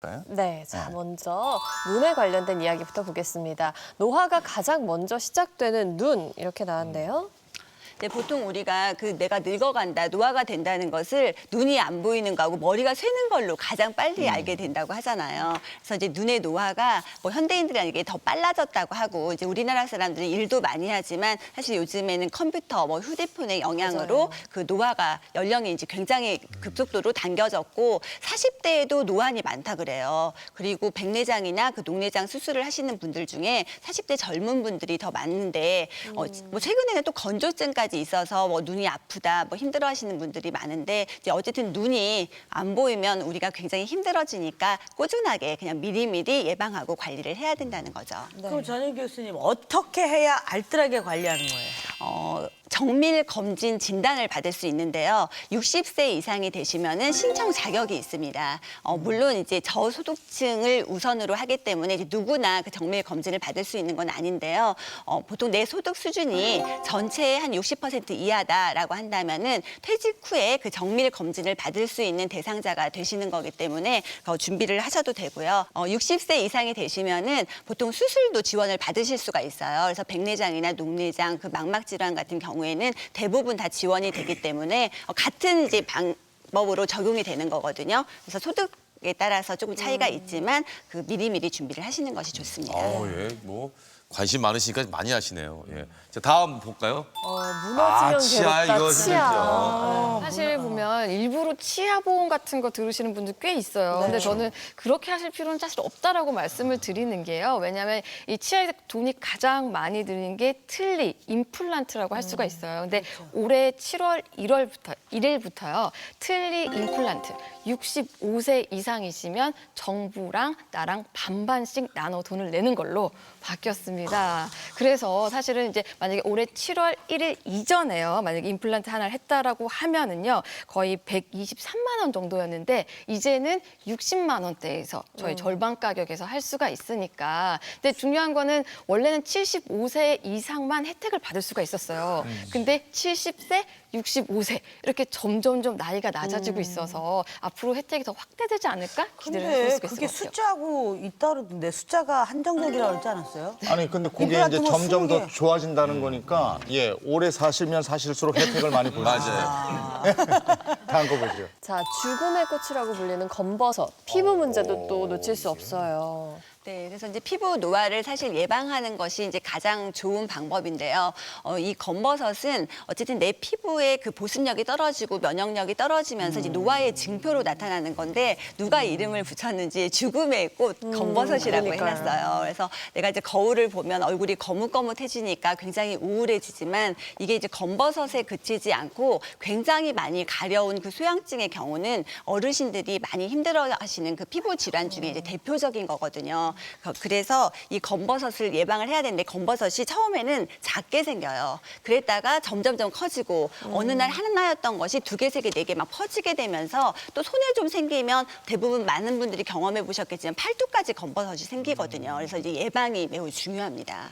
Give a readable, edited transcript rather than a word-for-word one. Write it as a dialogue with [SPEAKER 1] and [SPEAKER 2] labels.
[SPEAKER 1] 볼까요?
[SPEAKER 2] 네, 자 먼저 눈에 관련된 이야기부터 보겠습니다. 노화가 가장 먼저 시작되는 눈 이렇게 나왔네요.
[SPEAKER 3] 네, 보통 우리가 내가 늙어간다, 노화가 된다는 것을 눈이 안 보이는 거하고 머리가 쇠는 걸로 가장 빨리 알게 된다고 하잖아요. 그래서 이제 눈의 노화가 뭐 현대인들이 이게 더 빨라졌다고 하고 이제 우리나라 사람들은 일도 많이 하지만 사실 요즘에는 컴퓨터, 뭐 휴대폰의 영향으로
[SPEAKER 2] 맞아요.
[SPEAKER 3] 그 노화가 연령이 이제 굉장히 급속도로 당겨졌고 40대에도 노안이 많다 그래요. 그리고 백내장이나 그 녹내장 수술을 하시는 분들 중에 40대 젊은 분들이 더 많은데 뭐 최근에는 또 건조증까지 있어서 뭐 눈이 아프다, 뭐 힘들어하시는 분들이 많은데 이제 어쨌든 눈이 안 보이면 우리가 굉장히 힘들어지니까 꾸준하게 그냥 미리미리 예방하고 관리를 해야 된다는 거죠.
[SPEAKER 4] 그럼 전현 교수님 어떻게 해야 알뜰하게 관리하는 거예요?
[SPEAKER 3] 정밀 검진 진단을 받을 수 있는데요. 60세 이상이 되시면은 신청 자격이 있습니다. 물론 이제 저소득층을 우선으로 하기 때문에 이제 누구나 그 정밀 검진을 받을 수 있는 건 아닌데요. 보통 내 소득 수준이 전체의 한 60% 이하다라고 한다면은 퇴직 후에 그 정밀 검진을 받을 수 있는 대상자가 되시는 거기 때문에 준비를 하셔도 되고요. 60세 이상이 되시면은 보통 수술도 지원을 받으실 수가 있어요. 그래서 백내장이나 녹내장, 그 망막 질환 같은 경우에는 대부분 다 지원이 되기 때문에 같은 이제 방법으로 적용이 되는 거거든요. 그래서 소득에 따라서 조금 차이가 있지만 그 미리미리 준비를 하시는 것이 좋습니다.
[SPEAKER 1] 예, 뭐 관심 많으시니까 많이 하시네요. 예. 자, 다음 볼까요?
[SPEAKER 2] 무너지면
[SPEAKER 1] 치아
[SPEAKER 2] 괴롭다,
[SPEAKER 1] 이거
[SPEAKER 2] 치아.
[SPEAKER 5] 사실 보면 일부러 치아 보험 같은 거 들으시는 분들 꽤 있어요. 근데 저는 그렇게 하실 필요는 사실 없다라고 말씀을 드리는 게요. 왜냐하면 이 치아에 돈이 가장 많이 드는 게 틀니, 임플란트라고 할 수가 있어요. 근데 올해 7월 1일부터요. 틀니 임플란트 65세 이상이시면 정부랑 나랑 반반씩 나눠 돈을 내는 걸로 바뀌었습니다. 그래서 사실은 이제 만약에 올해 7월 1일 이전에요. 만약에 임플란트 하나를 했다라고 하면은요. 거의 123만 원 정도였는데 이제는 60만 원대에서 저희 절반 가격에서 할 수가 있으니까. 근데 중요한 거는 원래는 75세 이상만 혜택을 받을 수가 있었어요. 근데 70세, 65세 이렇게 점점점 나이가 낮아지고 있어서 앞으로 혜택이 더 확대되지 않을까 기대를 해볼
[SPEAKER 4] 근데
[SPEAKER 5] 수가 있을
[SPEAKER 4] 그게
[SPEAKER 5] 것 같아요.
[SPEAKER 4] 숫자하고 있다 그러던데 숫자가 한정적이라고 그러지 않았어요?
[SPEAKER 6] 아니 근데 그게
[SPEAKER 4] 임플란트
[SPEAKER 6] 이제
[SPEAKER 4] 뭐
[SPEAKER 6] 점점
[SPEAKER 4] 20개.
[SPEAKER 6] 더 좋아진다는 거니까 예 오래 사시면 사실수록 혜택을 많이 볼 수 있어요.
[SPEAKER 1] 맞아요.
[SPEAKER 6] 다음 거 보죠.
[SPEAKER 2] 자, 죽음의 꽃이라고 불리는 검버섯. 피부 문제도 또 놓칠 수 없어요.
[SPEAKER 3] 네, 그래서 이제 피부 노화를 사실 예방하는 것이 이제 가장 좋은 방법인데요. 이 검버섯은 어쨌든 내 피부의 그 보습력이 떨어지고 면역력이 떨어지면서 이제 노화의 징표로 나타나는 건데 누가 이름을 붙였는지 죽음의 꽃 검버섯이라고
[SPEAKER 2] 그러니까요.
[SPEAKER 3] 해놨어요. 그래서 내가 이제 거울을 보면 얼굴이 거뭇거뭇해지니까 굉장히 우울해지지만 이게 이제 검버섯에 그치지 않고 굉장히 많이 가려운 그 소양증의 경우는 어르신들이 많이 힘들어하시는 그 피부 질환 중에 이제 대표적인 거거든요. 그래서 이 검버섯을 예방을 해야 되는데 검버섯이 처음에는 작게 생겨요. 그랬다가 점점점 커지고 어느 날 하나였던 것이 2개, 3개, 4개 막 퍼지게 되면서 또 손에 좀 생기면 대부분 많은 분들이 경험해 보셨겠지만 팔뚝까지 검버섯이 생기거든요. 그래서 이제 예방이 매우 중요합니다.